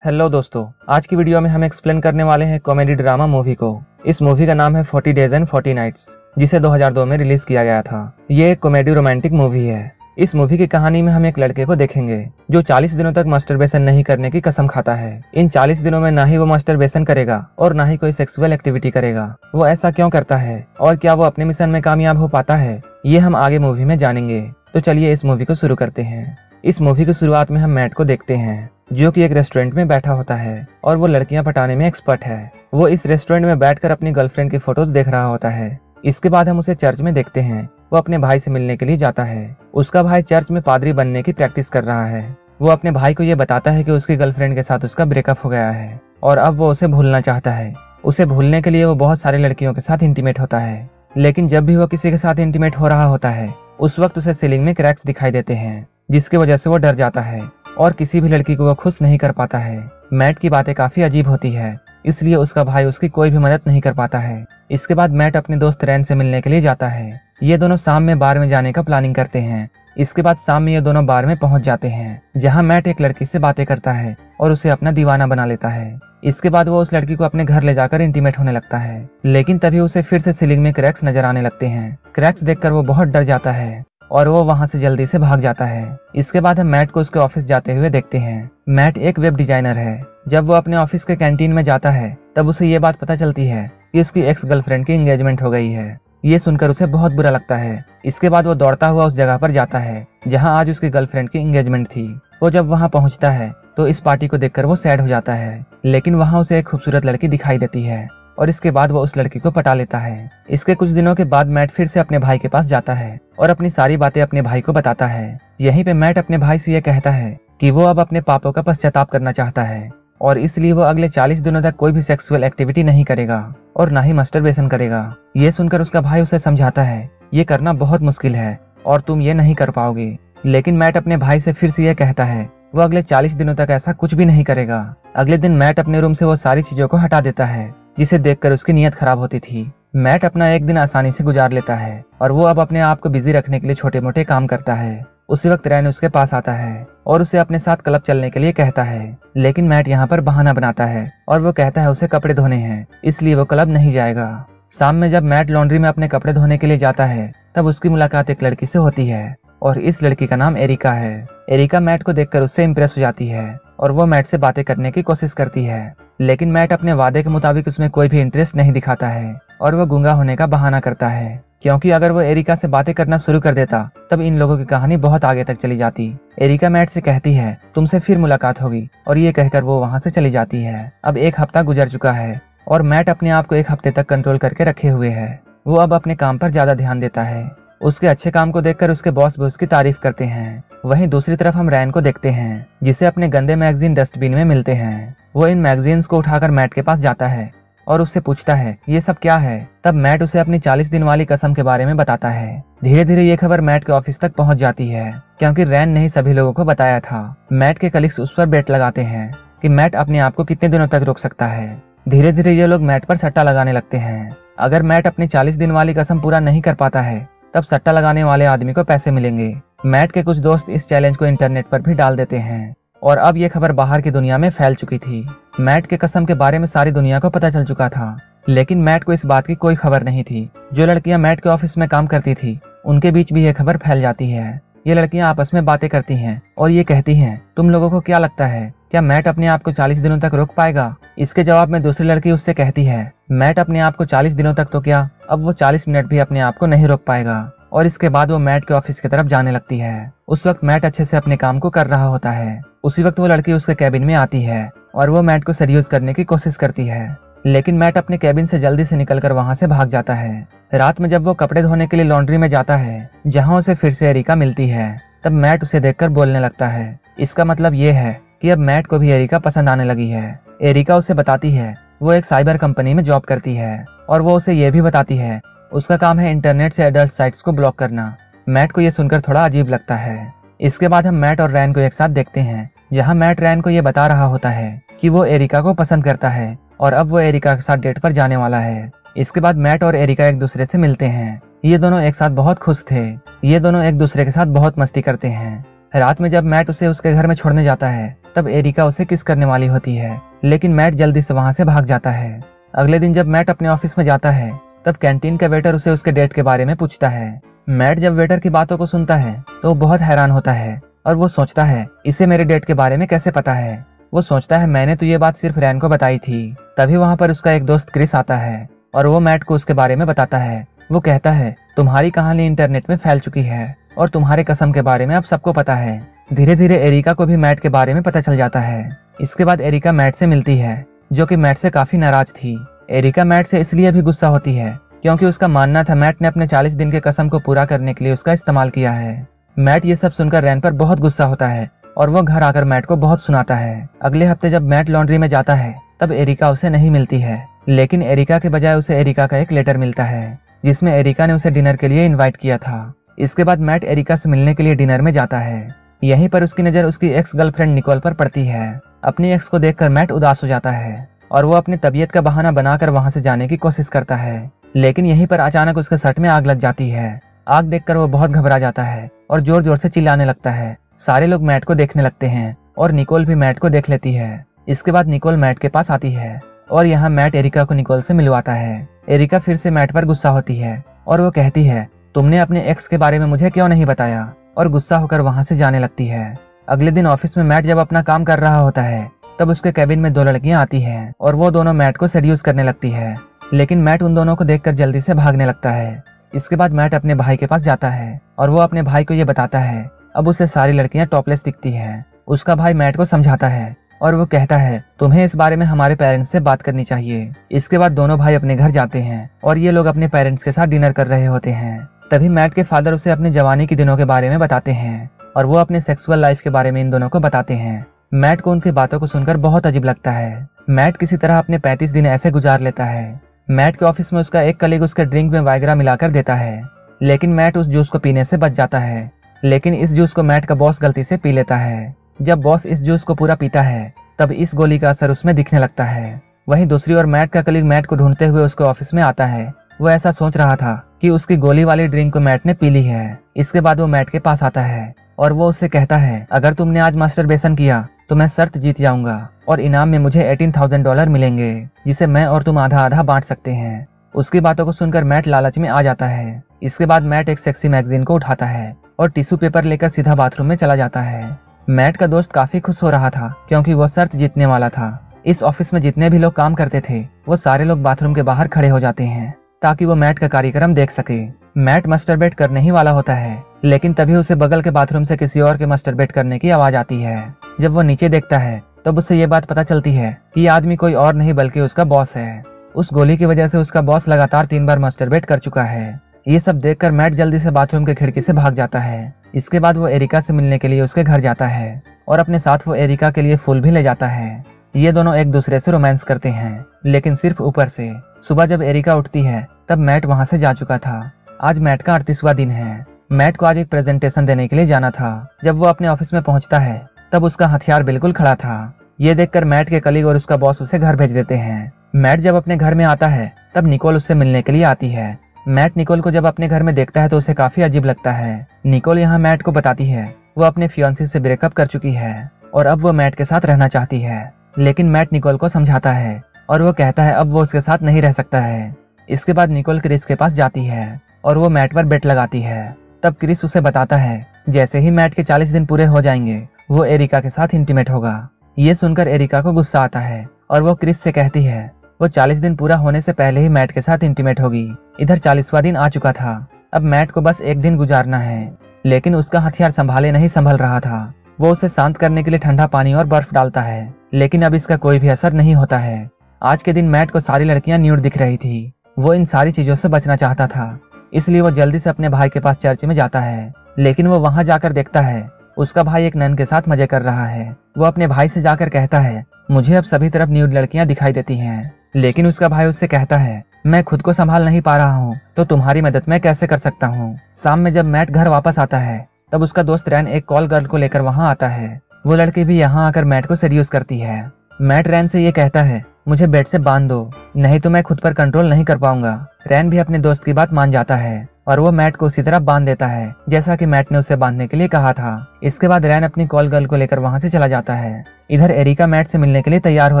Hello दोस्तों, आज की वीडियो में हम एक्सप्लेन करने वाले हैं कॉमेडी ड्रामा मूवी को। इस मूवी का नाम है 40 डेज एंड 40 नाइट्स, जिसे 2002 में रिलीज किया गया था। ये एक कॉमेडी रोमांटिक मूवी है। इस मूवी की कहानी में हम एक लड़के को देखेंगे जो 40 दिनों तक मास्टरबेशन नहीं करने की कसम खाता है। इन 40 दिनों में ना ही वो मास्टरबेशन करेगा और ना ही कोई सेक्सुअल एक्टिविटी करेगा। वो ऐसा क्यों करता है और क्या वो अपने मिशन में कामयाब हो पाता है, ये हम आगे मूवी में जानेंगे। तो चलिए इस मूवी को शुरू करते हैं। इस मूवी की शुरुआत में हम मैट को देखते हैं जो कि एक रेस्टोरेंट में बैठा होता है और वो लड़कियां पटाने में एक्सपर्ट है। वो इस रेस्टोरेंट में बैठकर अपनी गर्लफ्रेंड की फोटोज देख रहा होता है। इसके बाद हम उसे चर्च में देखते हैं। वो अपने भाई से मिलने के लिए जाता है। उसका भाई चर्च में पादरी बनने की प्रैक्टिस कर रहा है। वो अपने भाई को ये बताता है कि उसकी गर्लफ्रेंड के साथ उसका ब्रेकअप हो गया है और अब वो उसे भूलना चाहता है। उसे भूलने के लिए वो बहुत सारी लड़कियों के साथ इंटीमेट होता है, लेकिन जब भी वो किसी के साथ इंटीमेट हो रहा होता है उस वक्त उसे सीलिंग में क्रैक्स दिखाई देते हैं, जिसकी वजह से वो डर जाता है और किसी भी लड़की को वो खुश नहीं कर पाता है। मैट की बातें काफी अजीब होती है, इसलिए उसका भाई उसकी कोई भी मदद नहीं कर पाता है। इसके बाद मैट अपने दोस्त रैन से मिलने के लिए जाता है। ये दोनों शाम में बार में जाने का प्लानिंग करते हैं। इसके बाद शाम में ये दोनों बार में पहुंच जाते हैं, जहां मैट एक लड़की से बातें करता है और उसे अपना दीवाना बना लेता है। इसके बाद वो उस लड़की को अपने घर ले जाकर इंटीमेट होने लगता है, लेकिन तभी उसे फिर से सीलिंग में क्रैक्स नजर आने लगते हैं। क्रैक्स देखकर वो बहुत डर जाता है और वो वहां से जल्दी से भाग जाता है। इसके बाद हम मैट को उसके ऑफिस जाते हुए देखते हैं। मैट एक वेब डिजाइनर है। जब वो अपने ऑफिस के कैंटीन में जाता है तब उसे ये बात पता चलती है कि उसकी एक्स गर्लफ्रेंड की एंगेजमेंट हो गई है। ये सुनकर उसे बहुत बुरा लगता है। इसके बाद वो दौड़ता हुआ उस जगह पर जाता है जहां आज उसकी गर्लफ्रेंड की एंगेजमेंट थी। वो जब वहां पहुंचता है तो इस पार्टी को देखकर वो सैड हो जाता है, लेकिन वहां उसे एक खूबसूरत लड़की दिखाई देती है और इसके बाद वो उस लड़की को पटा लेता है। इसके कुछ दिनों के बाद मैट फिर से अपने भाई के पास जाता है और अपनी सारी बातें अपने भाई को बताता है। यहीं पे मैट अपने भाई से ये कहता है कि वो अब अपने पापों का पश्चाताप करना चाहता है और इसलिए वो अगले 40 दिनों तक कोई भी सेक्सुअल एक्टिविटी नहीं करेगा और ना ही मास्टरबेशन करेगा। ये सुनकर उसका भाई उसे समझाता है ये करना बहुत मुश्किल है और तुम ये नहीं कर पाओगे, लेकिन मैट अपने भाई से फिर से ये कहता है वो अगले 40 दिनों तक ऐसा कुछ भी नहीं करेगा। अगले दिन मैट अपने रूम से वो सारी चीजों को हटा देता है जिसे देखकर उसकी नीयत खराब होती थी। मैट अपना एक दिन आसानी से गुजार लेता है और वो अब अपने आप को बिजी रखने के लिए छोटे मोटे काम करता है। उसी वक्त रैन उसके पास आता है और उसे अपने साथ क्लब चलने के लिए कहता है, लेकिन मैट यहाँ पर बहाना बनाता है और वो कहता है उसे कपड़े धोने हैं, इसलिए वो क्लब नहीं जाएगा। शाम में जब मैट लॉन्ड्री में अपने कपड़े धोने के लिए जाता है तब उसकी मुलाकात एक लड़की से होती है और इस लड़की का नाम एरिका है। एरिका मैट को देखकर उससे इम्प्रेस हो जाती है और वो मैट से बातें करने की कोशिश करती है, लेकिन मैट अपने वादे के मुताबिक उसमें कोई भी इंटरेस्ट नहीं दिखाता है और वो गूंगा होने का बहाना करता है, क्योंकि अगर वो एरिका से बातें करना शुरू कर देता तब इन लोगों की कहानी बहुत आगे तक चली जाती। एरिका मैट से कहती है तुमसे फिर मुलाकात होगी और ये कहकर वो वहां से चली जाती है। अब एक हफ्ता गुजर चुका है और मैट अपने आप को एक हफ्ते तक कंट्रोल करके रखे हुए है। वो अब अपने काम पर ज्यादा ध्यान देता है। उसके अच्छे काम को देखकर उसके बॉस भी उसकी तारीफ करते हैं। वहीं दूसरी तरफ हम रैन को देखते हैं जिसे अपने गंदे मैगजीन डस्टबिन में मिलते हैं। वो इन मैगजीन्स को उठाकर मैट के पास जाता है और उससे पूछता है ये सब क्या है। तब मैट उसे अपनी 40 दिन वाली कसम के बारे में बताता है। धीरे धीरे ये खबर मैट के ऑफिस तक पहुंच जाती है, क्योंकि रैन ने ही सभी लोगों को बताया था। मैट के कलीग्स उस पर बेट लगाते हैं कि मैट अपने आप को कितने दिनों तक रोक सकता है। धीरे धीरे ये लोग मैट पर सट्टा लगाने लगते हैं। अगर मैट अपनी 40 दिन वाली कसम पूरा नहीं कर पाता है तब सट्टा लगाने वाले आदमी को पैसे मिलेंगे। मैट के कुछ दोस्त इस चैलेंज को इंटरनेट पर भी डाल देते हैं और अब ये खबर बाहर की दुनिया में फैल चुकी थी। मैट के कसम के बारे में सारी दुनिया को पता चल चुका था, लेकिन मैट को इस बात की कोई खबर नहीं थी। जो लड़कियां मैट के ऑफिस में काम करती थी उनके बीच भी ये खबर फैल जाती है। ये लड़कियां आपस में बातें करती हैं और ये कहती हैं तुम लोगों को क्या लगता है क्या मैट अपने आप को 40 दिनों तक रोक पाएगा। इसके जवाब में दूसरी लड़की उससे कहती है मैट अपने आप को 40 दिनों तक तो क्या, अब वो 40 मिनट भी अपने आप को नहीं रोक पाएगा। और इसके बाद वो मैट के ऑफिस की तरफ जाने लगती है। उस वक्त मैट अच्छे से अपने काम को कर रहा होता है। उसी वक्त वो लड़की उसके कैबिन में आती है और वो मैट को सेड्यूस करने की कोशिश करती है, लेकिन मैट अपने कैबिन से जल्दी से निकलकर वहां से भाग जाता है। रात में जब वो कपड़े धोने के लिए लॉन्ड्री में जाता है जहां उसे फिर से एरिका मिलती है, तब मैट उसे देखकर बोलने लगता है। इसका मतलब ये है कि अब मैट को भी एरिका पसंद आने लगी है। एरिका उसे बताती है वो एक साइबर कंपनी में जॉब करती है और वो उसे ये भी बताती है उसका काम है इंटरनेट से एडल्ट साइट्स को ब्लॉक करना। मैट को ये सुनकर थोड़ा अजीब लगता है। इसके बाद हम मैट और रैन को एक साथ देखते हैं, जहां मैट रैन को ये बता रहा होता है कि वो एरिका को पसंद करता है और अब वो एरिका के साथ डेट पर जाने वाला है। इसके बाद मैट और एरिका एक दूसरे से मिलते हैं। ये दोनों एक साथ बहुत खुश थे। ये दोनों एक दूसरे के साथ बहुत मस्ती करते हैं। रात में जब मैट उसे उसके घर में छोड़ने जाता है तब एरिका उसे किस करने वाली होती है, लेकिन मैट जल्दी से वहां से भाग जाता है। अगले दिन जब मैट अपने ऑफिस में जाता है तब कैंटीन का वेटर उसे उसके डेट के बारे में पूछता है। मैट जब वेटर की बातों को सुनता है तो वो बहुत हैरान होता है और वो सोचता है इसे मेरे डेट के बारे में कैसे पता है। वो सोचता है मैंने तो ये बात सिर्फ रैन को बताई थी। तभी वहां पर उसका एक दोस्त क्रिस आता है और वो मैट को उसके बारे में बताता है। वो कहता है तुम्हारी कहानी इंटरनेट में फैल चुकी है और तुम्हारे कसम के बारे में अब सबको पता है। धीरे धीरे एरिका को भी मैट के बारे में पता चल जाता है। इसके बाद एरिका मैट से मिलती है जो कि मैट से काफी नाराज थी। एरिका मैट से इसलिए भी गुस्सा होती है क्योंकि उसका मानना था मैट ने अपने 40 दिन के कसम को पूरा करने के लिए उसका इस्तेमाल किया है। मैट ये सब सुनकर रैन पर बहुत गुस्सा होता है और वो घर आकर मैट को बहुत सुनाता है। अगले हफ्ते जब मैट लॉन्ड्री में जाता है तब एरिका उसे नहीं मिलती है, लेकिन एरिका के बजाय उसे एरिका का एक लेटर मिलता है जिसमें एरिका ने उसे डिनर के लिए इन्वाइट किया था। इसके बाद मैट एरिका से मिलने के लिए डिनर में जाता है। यहीं पर उसकी नजर उसकी एक्स गर्लफ्रेंड निकोल पर पड़ती है। अपनी एक्स को देखकर मैट उदास हो जाता है और वो अपनी तबीयत का बहाना बनाकर वहां से जाने की कोशिश करता है, लेकिन यहीं पर अचानक उसके शर्ट में आग लग जाती है। आग देखकर वो बहुत घबरा जाता है और जोर जोर से चिल्लाने लगता है। सारे लोग मैट को देखने लगते हैं और निकोल भी मैट को देख लेती है। इसके बाद निकोल मैट के पास आती है और यहाँ मैट एरिका को निकोल से मिलवाता है। एरिका फिर से मैट पर गुस्सा होती है और वो कहती है तुमने अपने एक्स के बारे में मुझे क्यों नहीं बताया, और गुस्सा होकर वहां से जाने लगती है। अगले दिन ऑफिस में मैट जब अपना काम कर रहा होता है तब उसके कैबिन में 2 लड़कियां आती हैं और वो दोनों मैट को सेड्यूस करने लगती है, लेकिन मैट उन दोनों को देखकर जल्दी से भागने लगता है। इसके बाद मैट अपने भाई के पास जाता है और वो अपने भाई को ये बताता है अब उसे सारी लड़कियां टॉपलेस दिखती हैं। उसका भाई मैट को समझाता है और वो कहता है तुम्हें इस बारे में हमारे पेरेंट्स से बात करनी चाहिए। इसके बाद दोनों भाई अपने घर जाते हैं और ये लोग अपने पेरेंट्स के साथ डिनर कर रहे होते हैं। तभी मैट के फादर उसे अपने जवानी के दिनों के बारे में बताते हैं और वो अपने सेक्सुअल लाइफ के बारे में इन दोनों को बताते हैं। मैट को उनकी बातों को सुनकर बहुत अजीब लगता है। मैट किसी तरह अपने 35 दिन ऐसे गुजार लेता है। मैट के ऑफिस में उसका एक कलीग उसके ड्रिंक में वाइग्रा मिलाकर देता है, लेकिन मैट उस जूस को पीने से बच जाता है। लेकिन इस जूस को मैट का बॉस गलती से पी लेता है। जब बॉस इस जूस को पूरा पीता है तब इस गोली का असर उसमें दिखने लगता है। वहीं दूसरी ओर मैट का कलीग मैट को ढूंढते हुए उसके ऑफिस में आता है। वो ऐसा सोच रहा था कि उसकी गोली वाली ड्रिंक को मैट ने पी ली है। इसके बाद वो मैट के पास आता है और वो उससे कहता है अगर तुमने आज मास्टरबेशन किया तो मैं शर्त जीत जाऊंगा और इनाम में मुझे $18,000 मिलेंगे, जिसे मैं और तुम आधा आधा बांट सकते हैं। उसकी बातों को सुनकर मैट लालच में आ जाता है। इसके बाद मैट एक सेक्सी मैगजीन को उठाता है और टिश्यू पेपर लेकर सीधा बाथरूम में चला जाता है। मैट का दोस्त काफी खुश हो रहा था क्योंकि वो शर्त जीतने वाला था। इस ऑफिस में जितने भी लोग काम करते थे वो सारे लोग बाथरूम के बाहर खड़े हो जाते हैं ताकि वो मैट का कार्यक्रम देख सके। मैट मास्टरबेट करने ही वाला होता है, लेकिन तभी उसे बगल के बाथरूम से किसी और के मास्टरबेट करने की आवाज आती है। जब वो नीचे देखता है तब उसे ये बात पता चलती है कि ये आदमी कोई और नहीं बल्कि उसका बॉस है। उस गोली की वजह से उसका बॉस लगातार 3 बार मास्टरबेट कर चुका है। ये सब देखकर मैट जल्दी से बाथरूम के खिड़की से भाग जाता है। इसके बाद वो एरिका से मिलने के लिए उसके घर जाता है और अपने साथ वो एरिका के लिए फूल भी ले जाता है। ये दोनों एक दूसरे से रोमांस करते हैं, लेकिन सिर्फ ऊपर से। सुबह जब एरिका उठती है तब मैट वहां से जा चुका था। आज मैट का 38वां दिन है। मैट को आज एक प्रेजेंटेशन देने के लिए जाना था। जब वो अपने ऑफिस में पहुंचता है तब उसका हथियार बिल्कुल खड़ा था। ये देखकर मैट के कलीग और उसका बॉस उसे घर भेज देते हैं। मैट जब अपने घर में आता है तब निकोल उससे मिलने के लिए आती है। मैट निकोल को जब अपने घर में देखता है तो उसे काफी अजीब लगता है। निकोल यहाँ मैट को बताती है वो अपने फियांसी से ब्रेकअप कर चुकी है और अब वो मैट के साथ रहना चाहती है, लेकिन मैट निकोल को समझाता है और वो कहता है अब वो उसके साथ नहीं रह सकता है। इसके बाद निकोल क्रिस के पास जाती है और वो मैट पर बेट लगाती है। तब क्रिस उसे बताता है जैसे ही मैट के 40 दिन पूरे हो जाएंगे वो एरिका के साथ इंटीमेट होगा। ये सुनकर एरिका को गुस्सा आता है और वो क्रिस से कहती है वो 40 दिन पूरा होने से पहले ही मैट के साथ इंटीमेट होगी। इधर 40वां दिन आ चुका था। अब मैट को बस एक दिन गुजारना है, लेकिन उसका हथियार संभाले नहीं संभल रहा था। वो उसे शांत करने के लिए ठंडा पानी और बर्फ डालता है, लेकिन अब इसका कोई भी असर नहीं होता है। आज के दिन मैट को सारी लड़कियां न्यूड दिख रही थी। वो इन सारी चीजों से बचना चाहता था, इसलिए वो जल्दी से अपने भाई के पास चर्च में जाता है, लेकिन वो वहां जाकर देखता है उसका भाई एक नन के साथ मजे कर रहा है। वो अपने भाई से जाकर कहता है मुझे अब सभी तरफ न्यूड लड़कियां दिखाई देती हैं, लेकिन उसका भाई उससे कहता है मैं खुद को संभाल नहीं पा रहा हूँ तो तुम्हारी मदद मैं कैसे कर सकता हूँ। शाम में जब मैट घर वापस आता है तब उसका दोस्त रैन एक कॉल गर्ल को लेकर वहाँ आता है। वो लड़की भी यहाँ आकर मैट को सेड्यूस करती है। मैट रैन से ये कहता है मुझे बेड से बांध दो, नहीं तो मैं खुद पर कंट्रोल नहीं कर पाऊंगा। रैन भी अपने दोस्त की बात मान जाता है और वो मैट को उसी तरह बांध देता है जैसा कि मैट ने उसे बांधने के लिए कहा था। इसके बाद रैन अपनी कॉल गर्ल को लेकर वहाँ से चला जाता है। इधर एरिका मैट से मिलने के लिए तैयार हो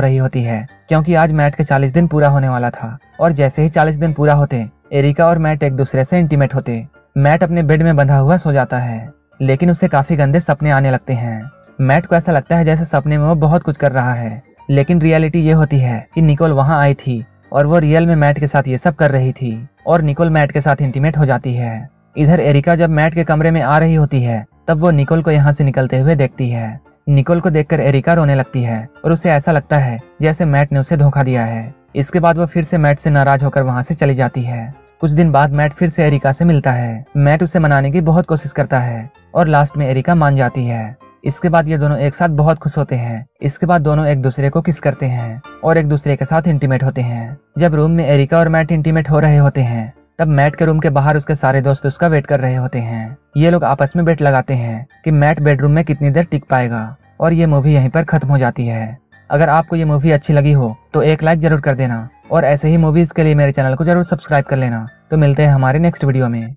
रही होती है क्योंकि आज मैट के 40 दिन पूरा होने वाला था और जैसे ही 40 दिन पूरा होते एरिका और मैट एक दूसरे से इंटीमेट होते। मैट अपने बेड में बंधा हुआ सो जाता है लेकिन उसे काफी गंदे सपने आने लगते हैं। मैट को ऐसा लगता है जैसे सपने में वो बहुत कुछ कर रहा है, लेकिन रियलिटी ये होती है कि निकोल वहाँ आई थी और वो रियल में मैट के साथ ये सब कर रही थी और निकोल मैट के साथ इंटीमेट हो जाती है। इधर एरिका जब मैट के कमरे में आ रही होती है तब वो निकोल को यहाँ से निकलते हुए देखती है। निकोल को देखकर एरिका रोने लगती है और उसे ऐसा लगता है जैसे मैट ने उसे धोखा दिया है। इसके बाद वो फिर से मैट से नाराज होकर वहाँ से चली जाती है। कुछ दिन बाद मैट फिर से एरिका से मिलता है। मैट उसे मनाने की बहुत कोशिश करता है और लास्ट में एरिका मान जाती है। इसके बाद ये दोनों एक साथ बहुत खुश होते हैं। इसके बाद दोनों एक दूसरे को किस करते हैं और एक दूसरे के साथ इंटीमेट होते हैं। जब रूम में एरिका और मैट इंटीमेट हो रहे होते हैं तब मैट के रूम के बाहर उसके सारे दोस्त उसका वेट कर रहे होते हैं। ये लोग आपस में बेट लगाते हैं कि मैट बेडरूम में कितनी देर टिक पाएगा और ये मूवी यहीं पर खत्म हो जाती है। अगर आपको ये मूवी अच्छी लगी हो तो एक लाइक जरूर कर देना और ऐसे ही मूवीज के लिए मेरे चैनल को जरूर सब्सक्राइब कर लेना। तो मिलते हैं हमारे नेक्स्ट वीडियो में।